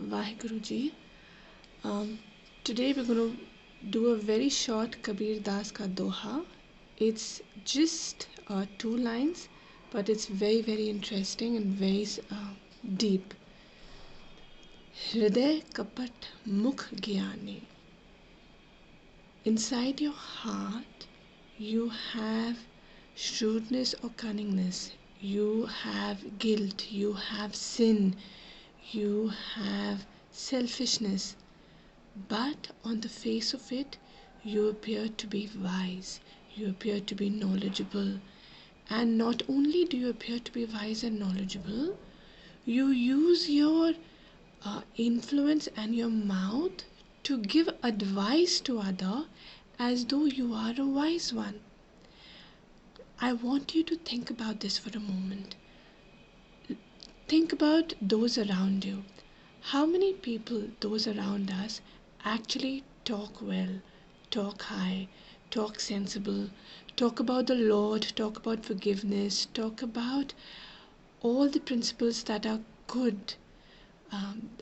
Vaheguru Ji. Today we're going to do a very short Kabir Das ka doha. It's just 2 lines, but it's very, very interesting and very deep. Hriday kapat mukh gyani. Inside your heart, you have shrewdness or cunningness. You have guilt. You have sin. You have selfishness. But on the face of it, you appear to be wise. You appear to be knowledgeable. And not only do you appear to be wise and knowledgeable, you use your influence and your mouth to give advice to others as though you are a wise one. I want you to think about this for a moment. Think about those around you. How many people, those around us, actually talk well, talk high, talk sensible, talk about the Lord, talk about forgiveness, talk about all the principles that are good,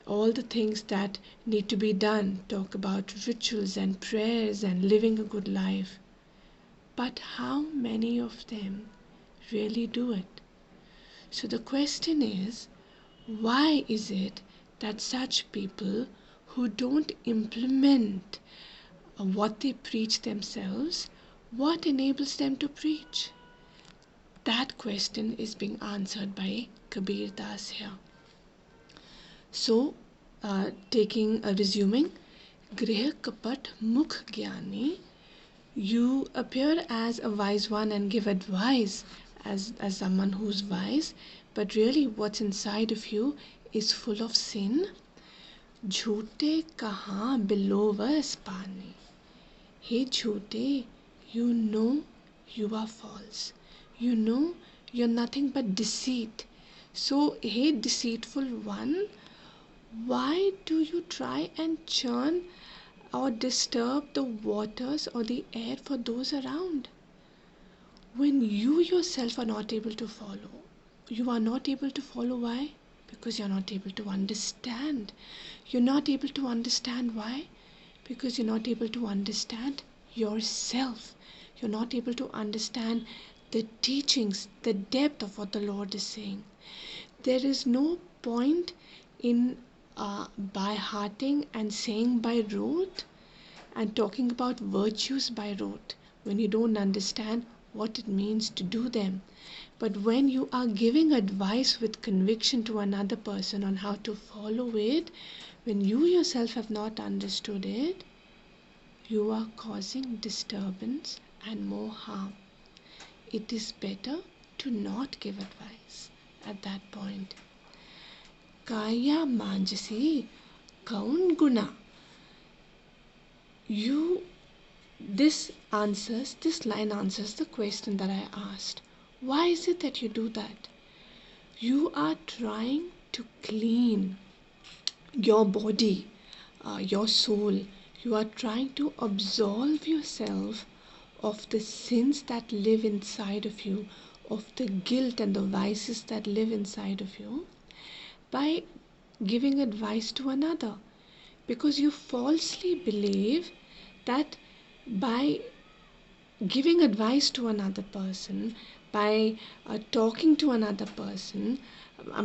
all the things that need to be done, talk about rituals and prayers and living a good life. But how many of them really do it? So the question is, why is it that such people who don't implement what they preach themselves, what enables them to preach? That question is being answered by Kabir Das here. So, resuming, Grih kapat mukh gyani, you appear as a wise one and give advice as someone who's wise, but really what's inside of you is full of sin. Jhoote kahan bilovas pani. Hey jhoote, you know you are false. You know you're nothing but deceit. So, hey deceitful one, why do you try and churn or disturb the waters or the air for those around? When you yourself are not able to follow, you are not able to follow. Why? Because you're not able to understand. You're not able to understand why? Because you're not able to understand yourself. You're not able to understand the teachings, the depth of what the Lord is saying. There is no point in by hearting and saying by rote and talking about virtues by rote when you don't understand what it means to do them. But when you are giving advice with conviction to another person on how to follow it, when you yourself have not understood it, you are causing disturbance and more harm. It is better to not give advice at that point. Kaya manjasi kaun guna. This line answers the question that I asked. Why is it that you do that? You are trying to clean your body, your soul. You are trying to absolve yourself of the sins that live inside of you, of the guilt and the vices that live inside of you, by giving advice to another. Because you falsely believe that by giving advice to another person, by talking to another person,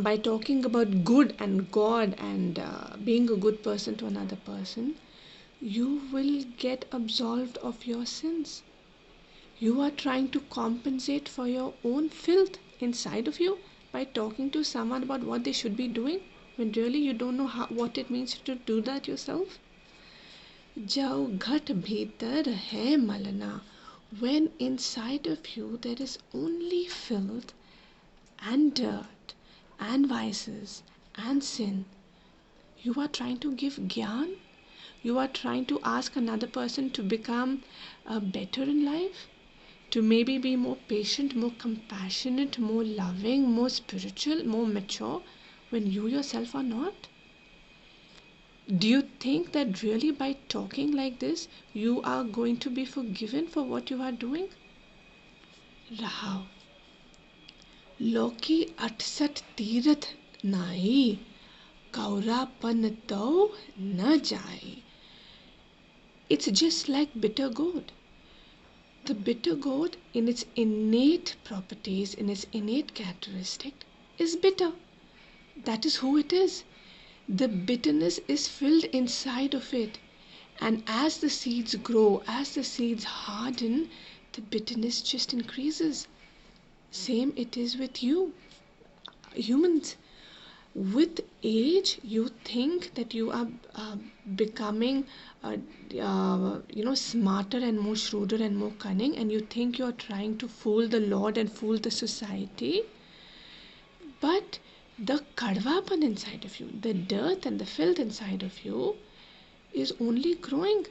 by talking about good and God and being a good person to another person, you will get absolved of your sins. You are trying to compensate for your own filth inside of you by talking to someone about what they should be doing, when really you don't know what it means to do that yourself. Jao ghat bhitar hai malana. When inside of you there is only filth and dirt and vices and sin, you are trying to give gyan. You are trying to ask another person to become better in life, to maybe be more patient, more compassionate, more loving, more spiritual, more mature, when you yourself are not. Do you think that really by talking like this, you are going to be forgiven for what you are doing? Rahao. Loki atsat tirath nai. कौरापन तो न जाए. It's just like bitter gourd. The bitter gourd, in its innate properties, in its innate characteristic, is bitter. That is who it is. The bitterness is filled inside of it. And as the seeds grow, as the seeds harden, the bitterness just increases. Same it is with you, humans. With age, you think that you are becoming smarter and more shrewder and more cunning, and you think you are trying to fool the Lord and fool the society. But the kadvapan inside of you, the dirt and the filth inside of you, is only growing.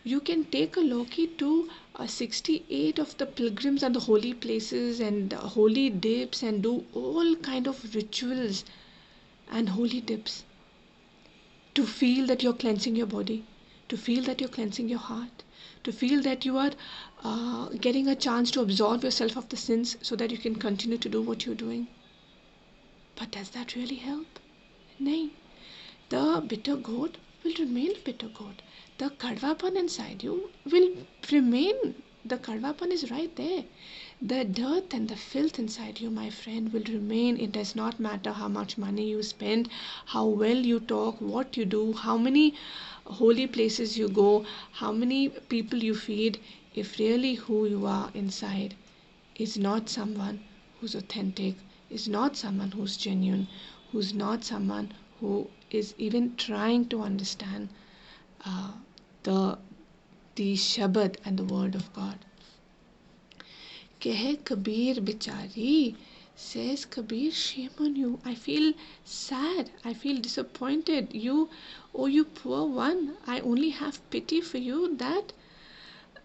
You can take a Loki to 68 of the pilgrims and the holy places and holy dips and do all kind of rituals and holy dips to feel that you're cleansing your body, to feel that you're cleansing your heart, to feel that you are getting a chance to absolve yourself of the sins so that you can continue to do what you're doing. But does that really help? No. The bitter gourd will remain bitter gourd. The kadvapan inside you will remain. The kadvapan is right there. The dirt and the filth inside you, my friend, will remain. It does not matter how much money you spend, how well you talk, what you do, how many holy places you go, how many people you feed. If really who you are inside is not someone who's authentic, is not someone who's genuine, who's not someone who is even trying to understand uh, the Shabad and the word of God. Kehe Kabir Bichari, says Kabir, shame on you. I feel sad. I feel disappointed. You, oh you poor one, I only have pity for you that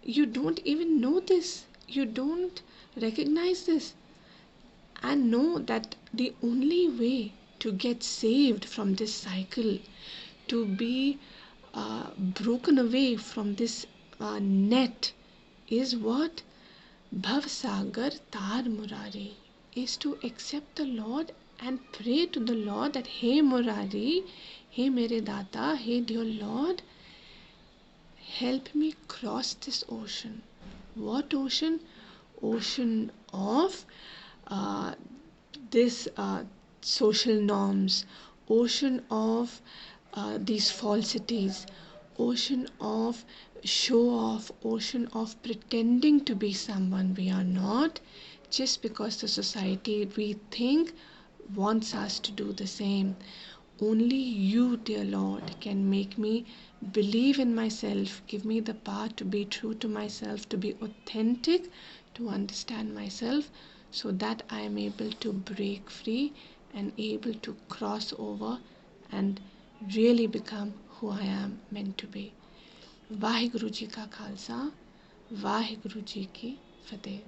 you don't even know this. You don't recognize this. And know that the only way to get saved from this cycle, to be broken away from this net, is what? Bhav Sagar Tar Murari, is to accept the Lord and pray to the Lord that, hey Murari, hey Mere Data, hey dear Lord, help me cross this ocean. What ocean? Ocean of this social norms, ocean of these falsities, ocean of show off, ocean of pretending to be someone we are not, just because the society we think wants us to do the same. Only you, dear Lord, can make me believe in myself, give me the power to be true to myself, to be authentic, to understand myself, so that I am able to break free and able to cross over and really become who I am meant to be. Waheguru ji का खालसा, वाहिगुरु जी की फतेह.